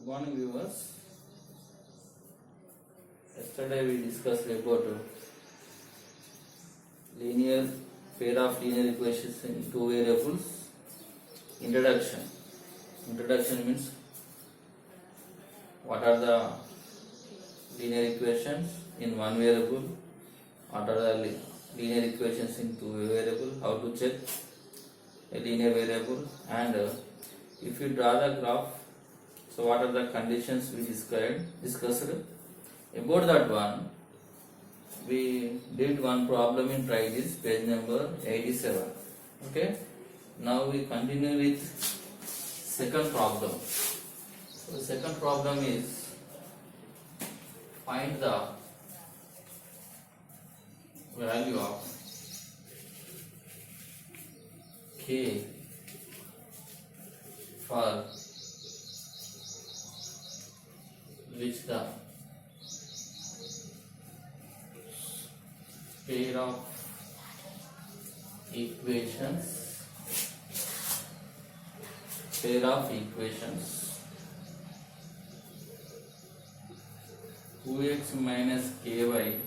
Good morning, viewers. Yesterday we discussed about linear pair of linear equations in two variables. Introduction. Introduction means what are the linear equations in one variable, what are the linear equations in two variable, how to check a linear variable, and if you draw the graph, so what are the conditions we discussed. About that one, we did one problem in try this page number 87. Okay, now we continue with second problem. So the second problem is find the value of k for which the pair of equations 2x minus ky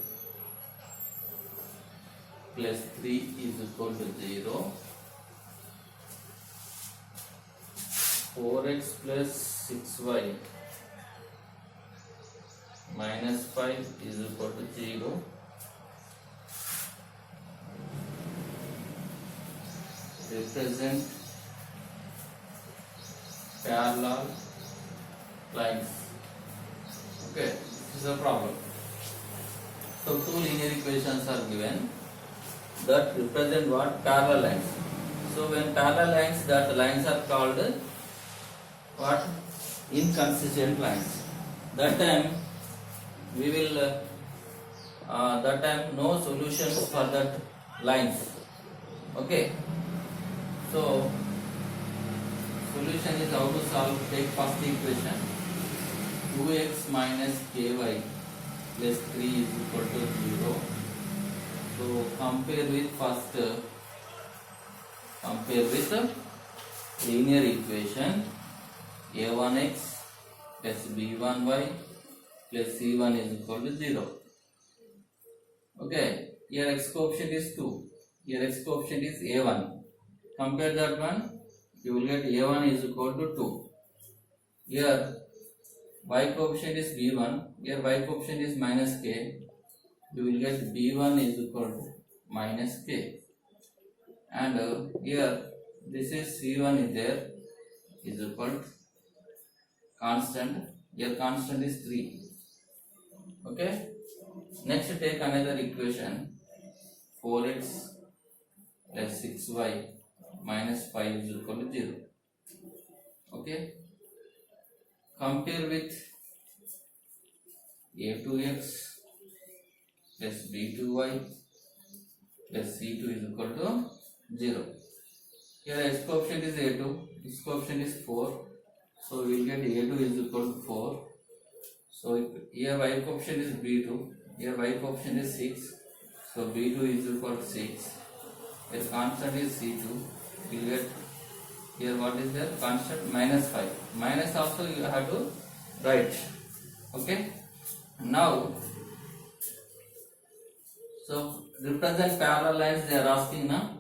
plus 3 is equal to 0, 4x plus 6y minus 5 is equal to 0, represent parallel lines. Okay, this is a problem. So two linear equations are given that represent what? Parallel lines. So when parallel lines, that lines are called what? Inconsistent lines. That time we will that time no solutions for that lines. Okay, so solution is how to solve. Take first equation, 2x minus ky plus 3 is equal to 0. So compare with linear equation a1x plus b1y plus c1 is equal to 0. Okay, here x coefficient is 2, here x coefficient is a1. Compare that one, you will get a1 is equal to 2. Here y coefficient is b1, here y coefficient is minus k, you will get b1 is equal to minus k. And here this is c1 is there, is equal to constant, here constant is 3. Okay, next take another equation, 4x plus 6y minus 5 is equal to 0. Okay, compare with a2x plus b2y plus c2 is equal to 0. Here x coefficient is a2, x coefficient is 4, so we will get a2 is equal to 4. So here y coefficient is b2, here y coefficient is 6, so b2 is equal to 6. Here constant is c2, we will get here what is there? Constant minus 5. Minus also you have to write. Okay. Now, so represent parallel lines they are asking now.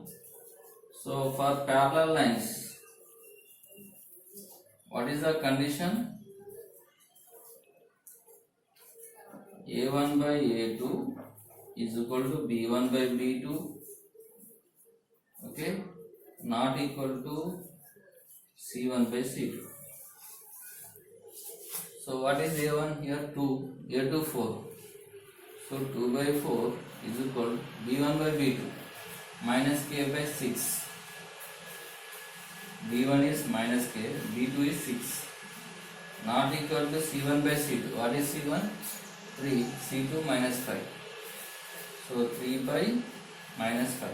So for parallel lines, what is the condition? a1 by a2 is equal to b1 by b2. Okay, not equal to c1 by c2. So what is a1 here? 2, a2 4. So 2 by 4 is equal to b1 by b2 minus k by 6. b1 is minus k, b2 is 6. Not equal to c1 by c2. What is c1? 3, c2 minus 5. So 3 by minus 5.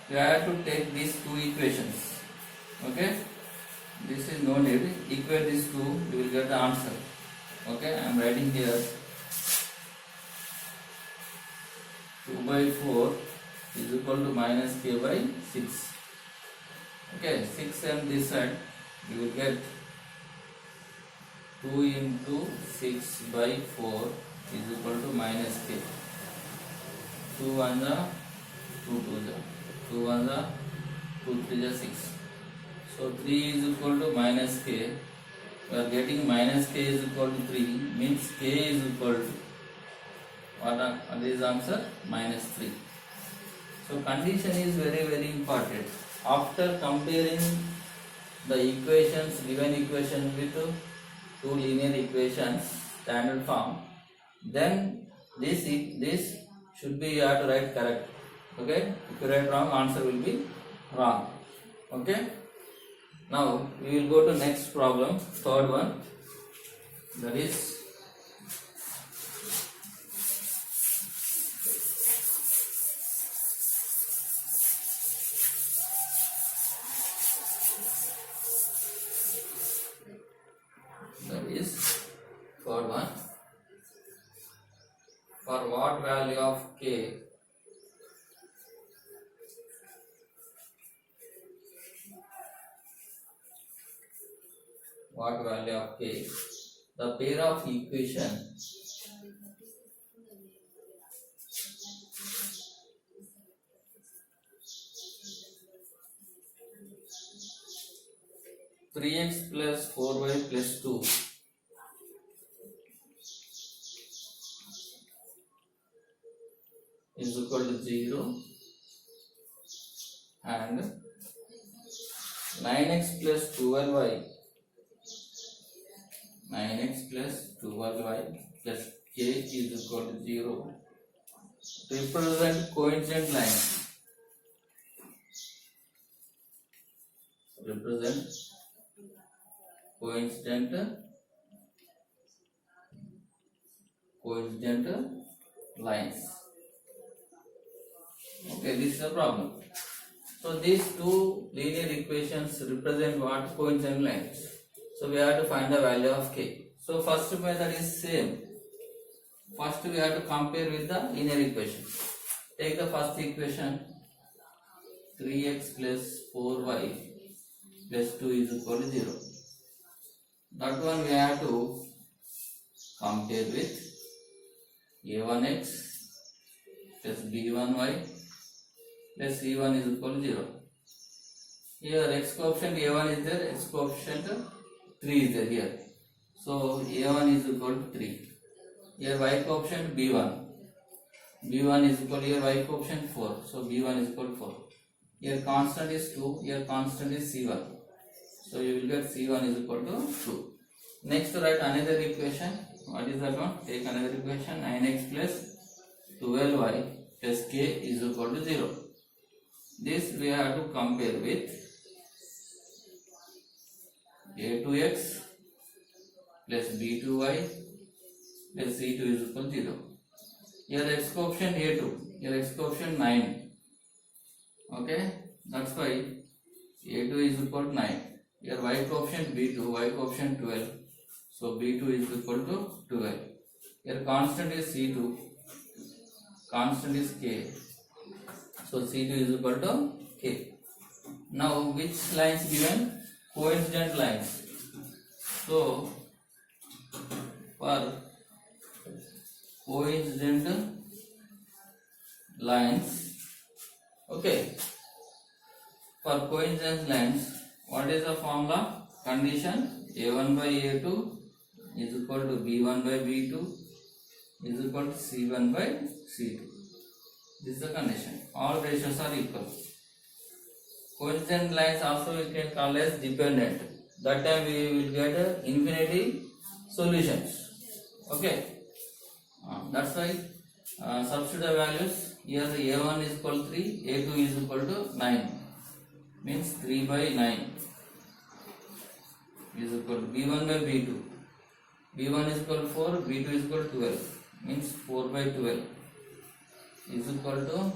You have to take these two equations. Okay, this is no need. Equate these two, you will get the answer. Okay, I am writing here 2 by 4 is equal to minus k by 6. Okay, 6 and this side you will get 2 into 6 by 4 is equal to minus k. 2 1 the 2 2 the 2 1 the 2 3 the 6. So 3 is equal to minus k. We are getting minus k is equal to 3, means k is equal to what is answer? Minus 3. So condition is very important. After comparing the equations, given equation with two linear equations standard form, then this should be, you have to write correct. Okay, if you write wrong, answer will be wrong. Okay, now we will go to next problem, third one, that is third one. For what value of k the pair of equation three x plus 4y plus 2 is equal to 0 and 9x plus 12y plus k is equal to 0 represent coincident lines. Coincident lines. Okay, this is the problem. So these two linear equations represent what? Coincident lines. So we have to find the value of k. So first method is same. First we have to compare with the linear equation. Take the first equation, 3x plus 4y plus 2 is equal to 0. That one we have to compare with a1x plus b1y plus c1 is equal to 0. Here x coefficient a1 is there, x coefficient 3 is there here. So a1 is equal to 3. Here y coefficient b1. b1 is equal to here y coefficient 4. So b1 is equal to 4. Here constant is 2. Here constant is c1. So you will get c1 is equal to 2. Next write another equation. What is that one? Take another equation, 9x plus 12y plus k is equal to 0. This we have to compare with a2x plus b2y plus c2 is equal to 0. Here x coefficient a2, here x coefficient 9. Okay, that's why a2 is equal to 9. Here y coefficient b2, y coefficient 12. So b2 is equal to 12. Here constant is c2, constant is k. So c2 is equal to k. Now which lines given? Coincident lines. So for coincident lines, okay, for coincident lines, what is the formula? Condition a1 by a2 is equal to b1 by b2 is equal to c1 by c2. This is the condition. All ratios are equal. Coincident lines also we can call as dependent. That time we will get infinity solutions. Okay. That's why substitute the values. Here a1 is equal to 3, a2 is equal to 9. Means 3 by 9 is equal to b1 by b2. b1 is equal to 4, b2 is equal to 12. Means 4 by 12 is equal to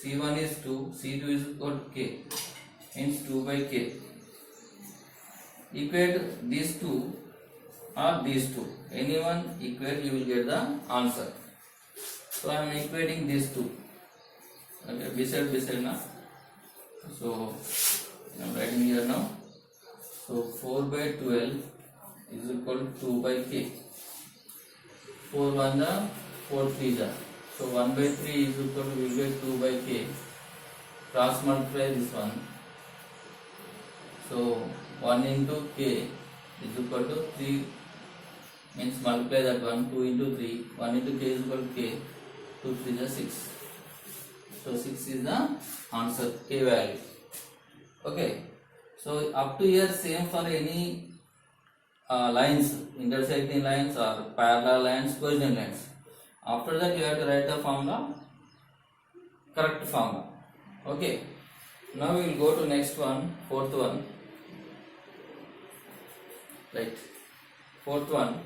c1 is 2, c2 is equal to k. Means 2 by k. Equate these two or these two. Anyone equate, you will get the answer. So I am equating these two. Okay, beside now. So I am writing here now. So 4 by 12 is equal to 2 by k. 4 1 the 4 3 the. So 1 by 3 is equal to we get 2 by k. Cross multiply this one. So 1 into k is equal to 3, means multiply that one. 2 into 3, 1 into k is equal to k. 2 3 is 6. So 6 is the answer, k value. Okay. So up to here same for any lines, intersecting lines or parallel lines, coincident lines. After that you have to write the formula, correct formula. Okay. Now we will go to next one, fourth one. Right. Fourth one.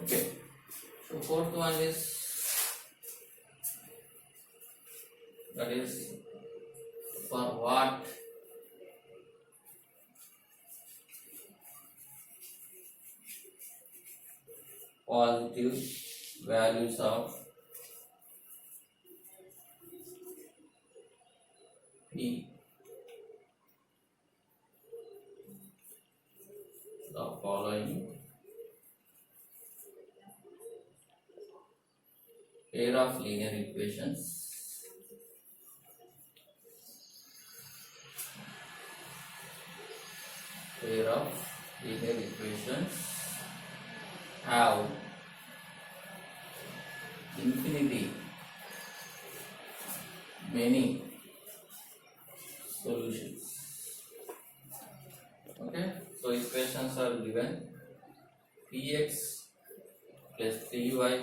Okay, so fourth one is, that is for what positive values of P, the following pair of linear equations have infinity many solutions. Okay, so equations are given: px plus 3y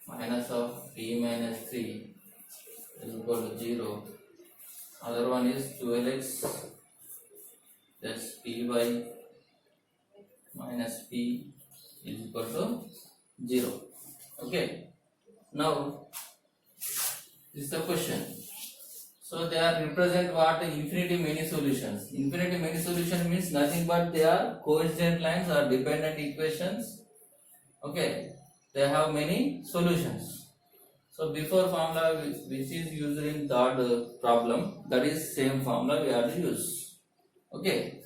minus of p minus 3 is equal to 0. Other one is 12x plus py minus p is equal to 0. Okay, now this is the question. So they are represent what? Infinity many solutions. Infinity many solution means nothing but they are coincident lines or dependent equations. Okay, they have many solutions. So before formula which is used in third problem, that is same formula we have to use. Okay,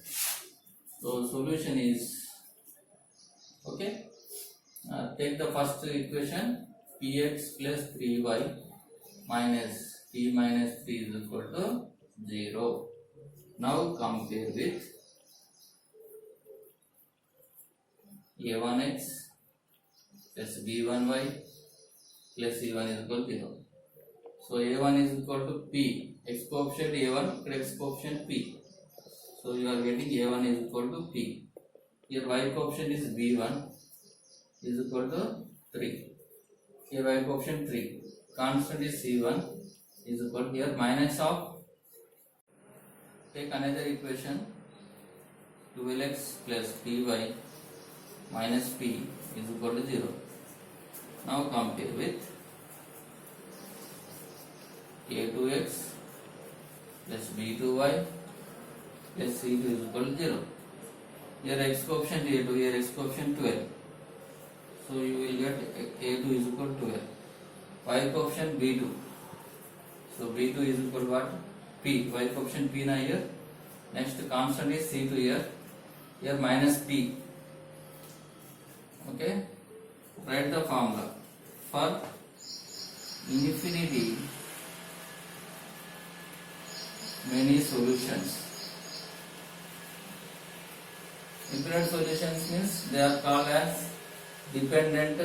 so solution is, okay, take the first equation, px plus 3y minus p minus 3 is equal to 0. Now compare with a1x plus b1y plus c1 is equal to 0. So a1 is equal to p, x coefficient a1, x coefficient p. So you are getting a1 is equal to p. Here y coefficient is b1 is equal to 3. Here y coefficient 3. Constant is c1 is equal to here minus of, take another equation, 12x plus py minus p is equal to 0. Now compare with a2x plus b2y plus c2 is equal to 0. Here x coefficient a2, here x coefficient 12. So you will get a2 is equal to 12. Y coefficient b2. So b2 is equal to what? P. Y coefficient p na here. Next constant is c2 here. Here minus p. Okay. Write the formula for infinity many solutions. Infinite solutions means they are called as dependent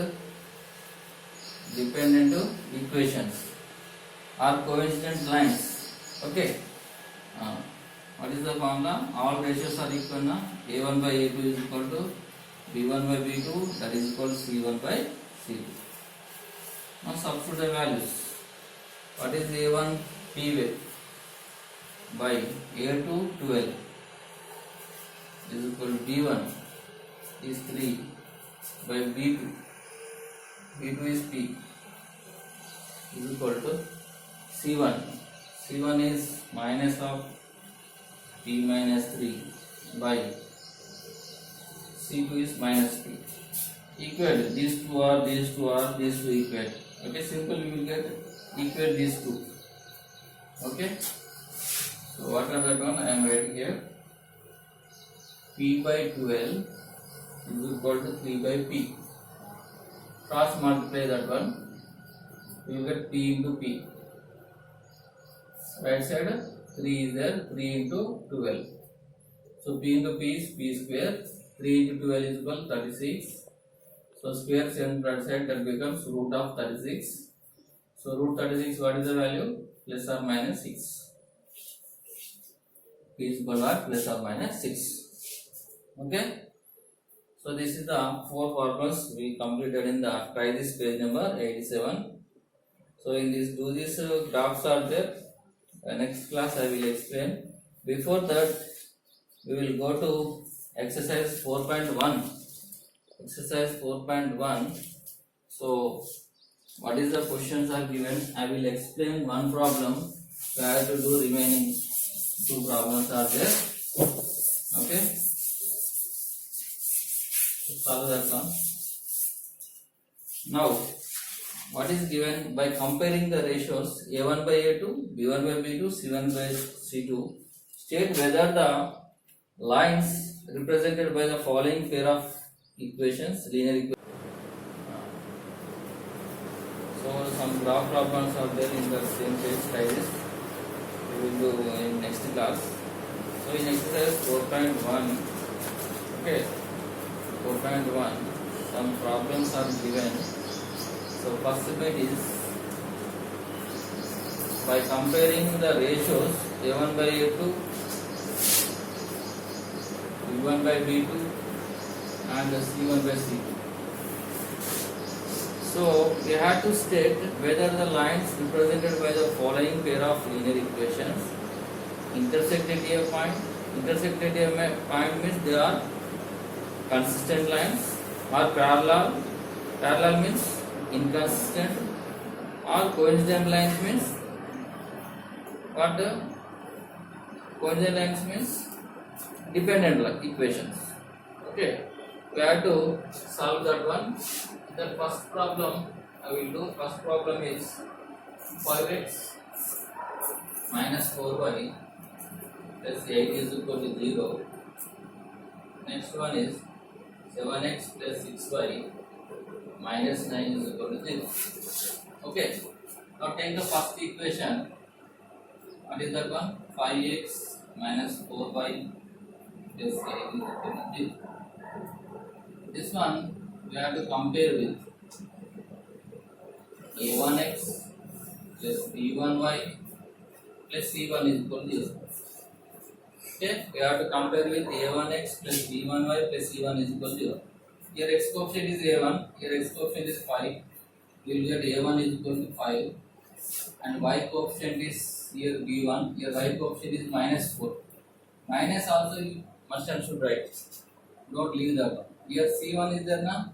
equations or coincident lines. Okay. What is the formula? All ratios are equal na. A1 by A2 is equal to B1 by B2, that is equal to C1 by C2. Now substitute the values. What is A1 P by A2 12 is equal to B1 is 3 by B2 is P is equal to C1. C1 is minus of P minus 3 by C2 is minus P. Equate these two are these two equate. Okay, simple we will get equate these two. Okay, so what are that one? I am writing here. P by 12 is equal to 3 by P. Cross multiply that one. You will get P into P. Right side 3 is there. 3 into 12. So P into P is P square. 3 into 12 is equal to 36. So square same right side, that becomes root of 36. So root 36, what is the value? Plus or minus 6. P is equal to plus or minus 6. Okay. So this is the 4 problems we completed in the try this page number 87. So in this do this graphs are there. Next class I will explain. Before that we will go to exercise 4.1. Exercise 4.1. So what is the questions are given? I will explain one problem. Try to do remaining 2 problems are there. Okay. Solve that one. Now, what is given by comparing the ratios A1 by A2, B1 by B2, C1 by C2? State whether the lines represented by the following pair of equations, linear equations. So, some graph problems are there in the same page like this. We will do in next class. So, in exercise 4.1, okay. 4.1, some problems are given. So first bit is by comparing the ratios A1 by A2, B1 by B2 and C1 by C2. So we have to state whether the lines represented by the following pair of linear equations intersect at a point. Intersect at a point means they are consistent lines, or parallel. Parallel means inconsistent, or coincident lines means what? Coincident lines means dependent equations. Okay, we have to solve that one. The first problem I will do. First problem is 5x minus 4y plus 8 is equal to 0. Next one is 7x plus 6y minus 9 is equal to 0. Okay. Now take the first equation. What is that one? 5x minus 4y plus 8 is equal to 0. This one we have to compare with a1x plus b1y plus c1 is equal to 0. Okay, we have to compare with a1x plus b1y plus c1 is equal to 0. Here x coefficient is a1, here x coefficient is 5. We will get a1 is equal to 5, and y coefficient is here b1, here y coefficient is minus 4. Minus also you must and should write. Don't leave that one. Here c1 is there now,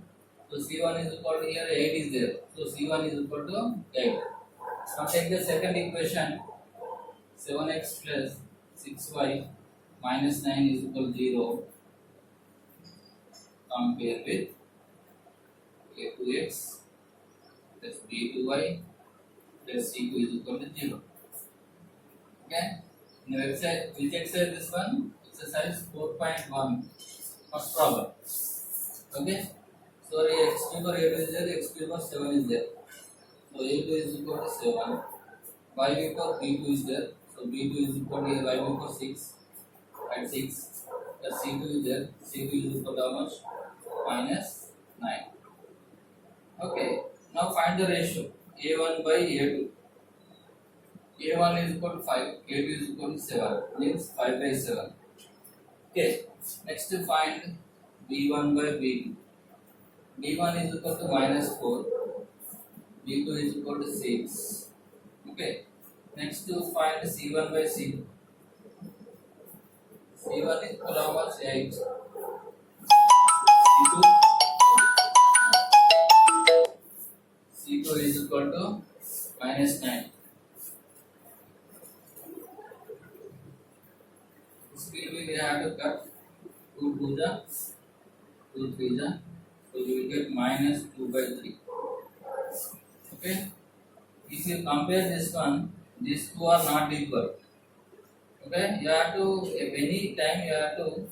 so c1 is equal to here 8 is there, so c1 is equal to 8. Now take the second equation, 7x plus 6y minus 9 is equal to 0. Compare with a2x plus b2y plus c2 is equal to 0. Okay. Now exercise, which exercise this one? Exercise 4.1. First problem. Okay. So x cube for a2 is there, x cube for 7 is there. So a2 is equal to 7. Y cube for b2 is there. So b2 is equal to y cube for 6. At 6. Plus c2 is there. c2 is equal to how much? Minus 9. Okay. Now find the ratio a1 by a2. a1 is equal to 5. a2 is equal to 7. Means 5 by 7. Okay. Next to find b1 by b2. b1 is equal to minus 4. b2 is equal to 6. Okay. Next to find c1 by c2. c1 is equal to how much? 8. C2 is equal to minus 9. 3 ja, so you will get minus 2 by 3. Okay, if you compare this one, these two are not equal. Okay, you have to, if any time you have to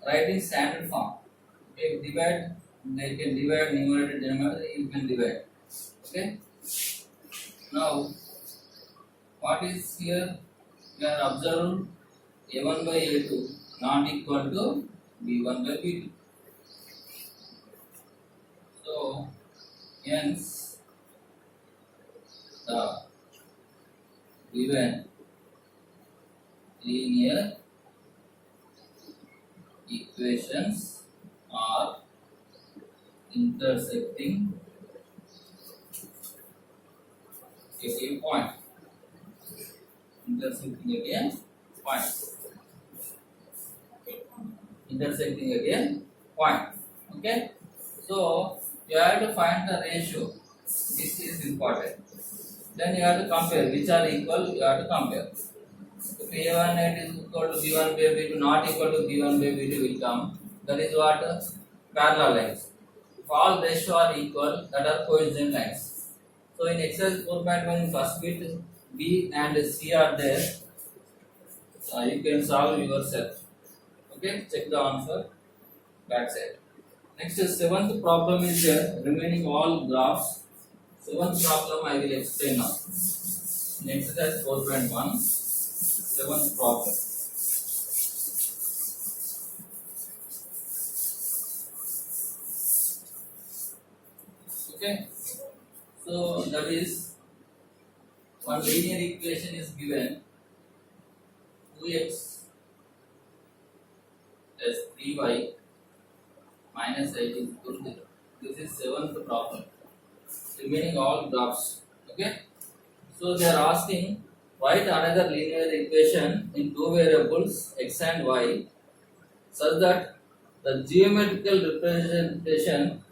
write in standard form. Okay, divide, they can divide numerator denominator, you can divide. Okay, now what is here, we are observed a1 by a2 not equal to b1 by b2. So hence the given linear equations are intersecting at a point. Intersecting at a point. Intersecting at a point. Okay. So you have to find the ratio. This is important. Then you have to compare which are equal. You have to compare. If a1 is equal to b1 by b2, not equal to b1 by b2 will come. That is what parallel lines. If all ratio are equal, that are coincident lines. So in exercise 4.1, first bit b and c are there. You can solve yourself. Okay, check the answer. That's it. Next is seventh problem is remaining all graphs. Seventh problem I will explain now. In exercise 4.1, seventh problem. Okay, so that is one linear equation is given 2x plus 3y minus 8 is equal to 0. This is seventh problem. Remaining all graphs. Okay, so they are asking write another linear equation in two variables x and y such that the geometrical representation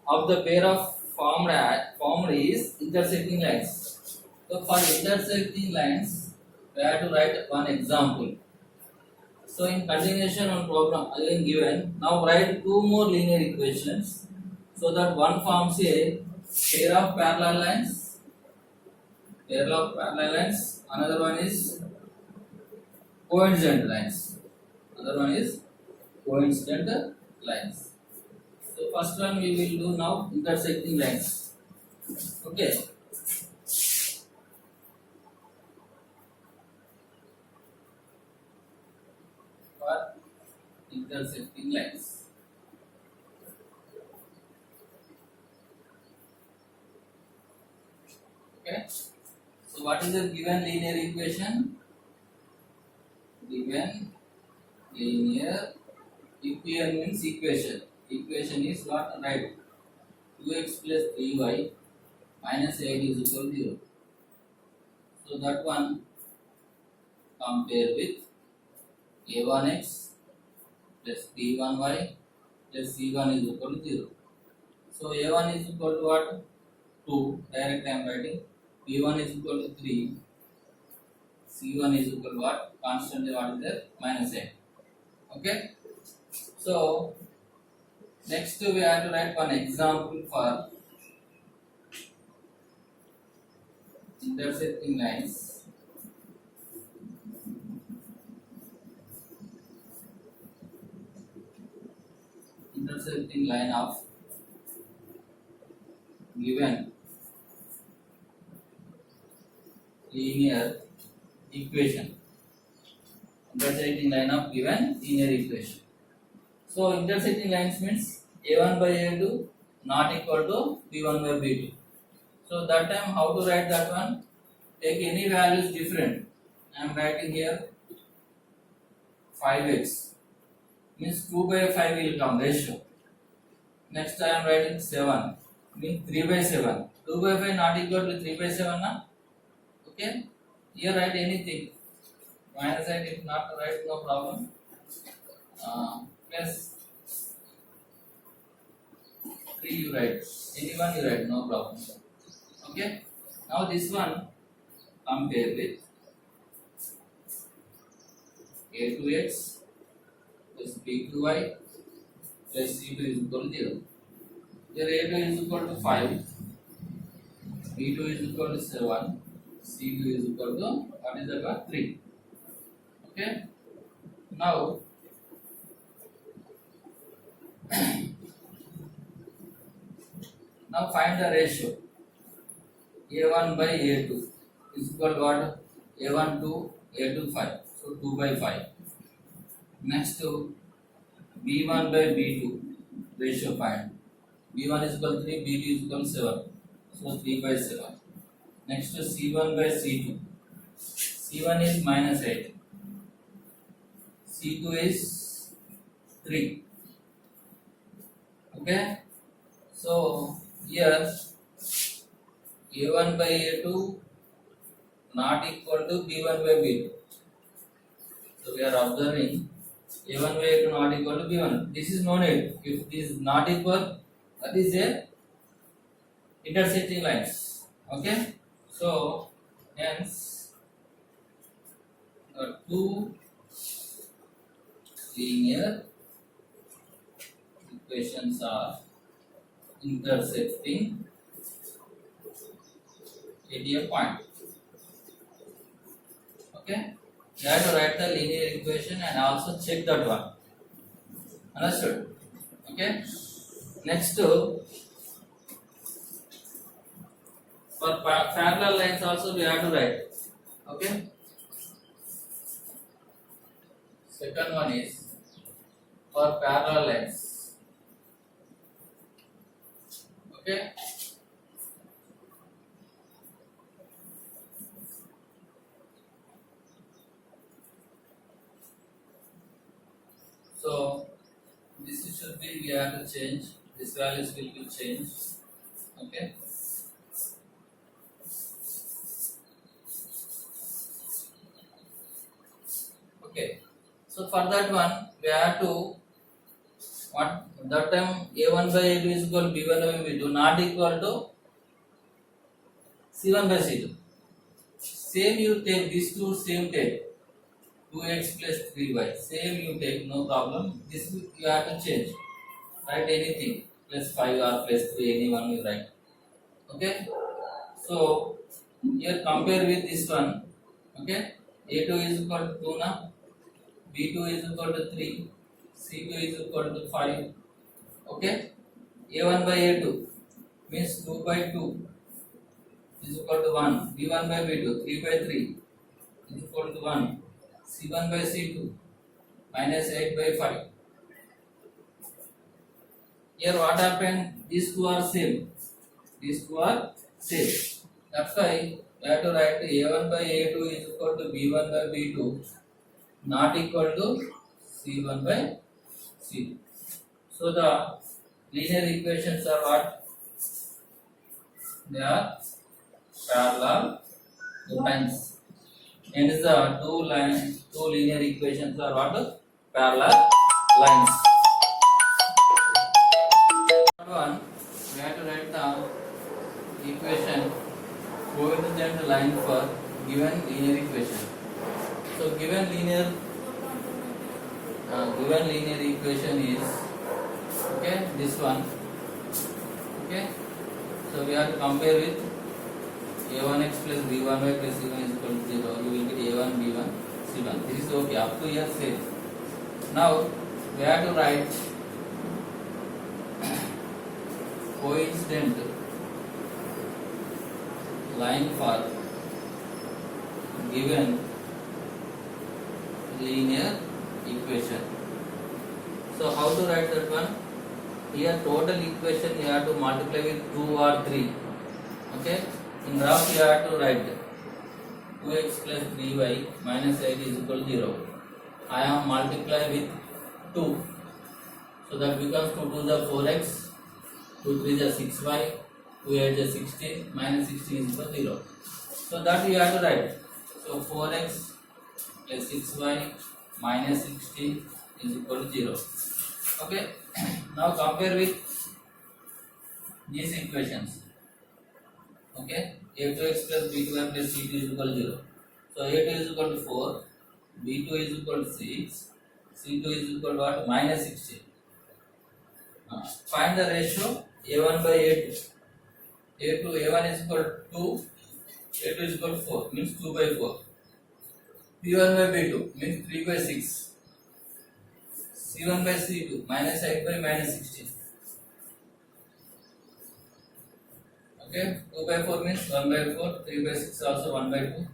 of the pair of formed is intersecting lines. So for intersecting lines, we have to write one example. So in continuation on problem again given, now write two more linear equations so that one forms a pair of parallel lines. Another one is coincident lines. So first one we will do now intersecting lines. Okay. For intersecting lines. Okay. So what is the given linear equation? Given linear equation means equation. Equation is what? Right. 2x plus 3y minus 8 is equal to 0. So that one compare with a1x plus b1y plus c1 is equal to 0. So a1 is equal to what? 2. Direct I am writing. b1 is equal to 3. c1 is equal to what? Constantly what is there? Minus 8. Okay. So next we have to write one example for intersecting lines. Intersecting line of given linear equation. Intersecting line of given linear equation. So intersecting lines means a1 by a2 not equal to b1 by b2. So that time how to write that one? Take any values different. I am writing here 5x means 2 by 5 will come ratio. Next I am writing 7 means 3 by 7. 2 by 5 not equal to 3 by 7 na? Okay. Here write anything. Minus side if not write no problem. Plus 3 you write. Anyone you write no problem. Okay. Now this one compare with a2x plus b2y plus C2 is equal to 0. Here A2 is equal to 5, B2 is equal to 7, C2 is equal to what is that one? 3. Okay. Now find the ratio A1 by A2 is equal to what? A1 to A2 5. So 2 by 5. Next to B1 by B2 ratio find. B1 is equal to 3, B2 is equal to 7. So 3 by 7. Next to C1 by C2. C1 is minus 8. C2 is 3. Okay. So here A1 by A2 not equal to B1 by B2. So we are observing A1 by A2 not equal to B1. This is no need. If this is not equal, that is a intersecting lines. Okay. So hence two linear equations are intersecting at a point. Okay. You have to write the linear equation and also check that one. Understood? Okay. Next for parallel lines also we have to write. Okay. Second one is for parallel lines. Okay. So this should be, we have to change, this values will be changed. Okay. Okay. So for that one we have to what that time A1 by A2 is equal to B1 by B2 not equal to C1 by C2. Same you take, these two same take. 2x plus 3y. Same you take, no problem. This you have to change. Write anything. Plus 5 or plus 3, anyone you write. Okay. So here compare with this one. Okay. A2 is equal to 2 now. B2 is equal to 3. C2 is equal to 5. Okay. A1 by A2 means 2 by 2 is equal to 1. B1 by B2 3 by 3 is equal to 1. C1 by C2 minus 8 by 5. Here what happened? These two are same. These two are same. That's why we have to write A1 by A2 is equal to B1 by B2 not equal to C1 by C2. So the linear equations are what? They are parallel lines. And the two linear equations are what? Parallel lines. One, we have to write the equation coincident line for given linear equation. So given linear equation is okay, this one. Okay, so we have to compare with a1x plus b1y plus c1 is equal to 0. You will get a1 b1 c1. This is okay, up to here same. Now we have to write coincident line for given linear equation. So how to write that one? Here total equation you have to multiply with 2 or 3. Okay. In graph you have to write 2x plus 3y minus 8 is equal to 0. I am multiply with 2. So that becomes 2 to the 4x, 2 3 is 6y, 2 8 is 16, minus 16 is equal to 0. So that you have to write. So 4x plus 6y minus 16 is equal to 0. Okay. Now compare with these equations. Okay. A2x plus b2y plus c2 is equal to 0. So A2 is equal to 4, B2 is equal to 6, C2 is equal to what? Minus 16. Find the ratio A1 by A2. A1 is equal to 2, A2 is equal to 4, means 2 by 4. B1 by B2 means 3 by 6. C1 by C2 minus 8 by minus 16. Okay, 2 by 4 means 1 by 4, 3 by 6 also 1 by 2,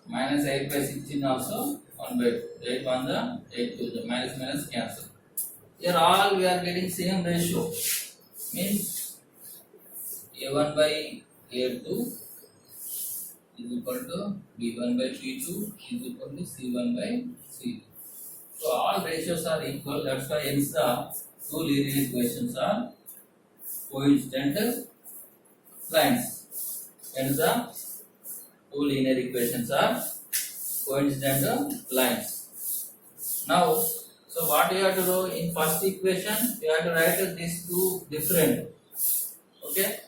minus 8 by 16 also 1 by 2. 8 1 the 8 2 the minus minus cancel. Here all we are getting same ratio, means A1 by A2 is equal to B1 by B2 is equal to C1 by C2. So all ratios are equal, that's why hence the two linear equations are coincident lines. Hence the two linear equations are coincident lines. Now, so what you have to do in first equation, you have to write these two different. Okay,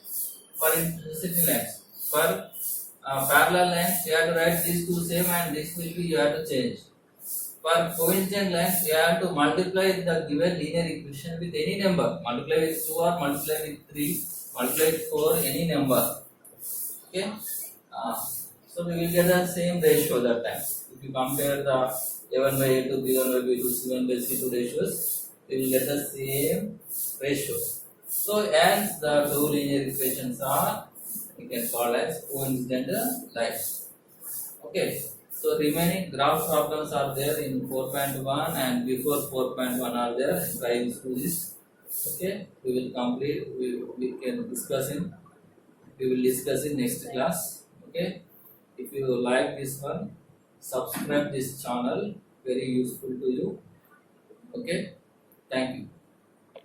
for intersecting lines. For parallel lines, you have to write these two same, and this will be you have to change. For coincident lines, you have to multiply the given linear equation with any number. Multiply with 2 or multiply with 3, multiply with 4, any number. Okay. So we will get the same ratio that time. If you compare the A1 by A2, B1 by B2, C1 by C2 ratios, we will get the same ratio. So as the two linear equations are, we can call as coincident lines. Okay. So remaining graph problems are there in 4.1 and before 4.1 are there. Try to do this. Okay. We will complete. We can discuss in. We will discuss in next class. Okay. If you like this one, subscribe this channel. Very useful to you. Okay. Thank you.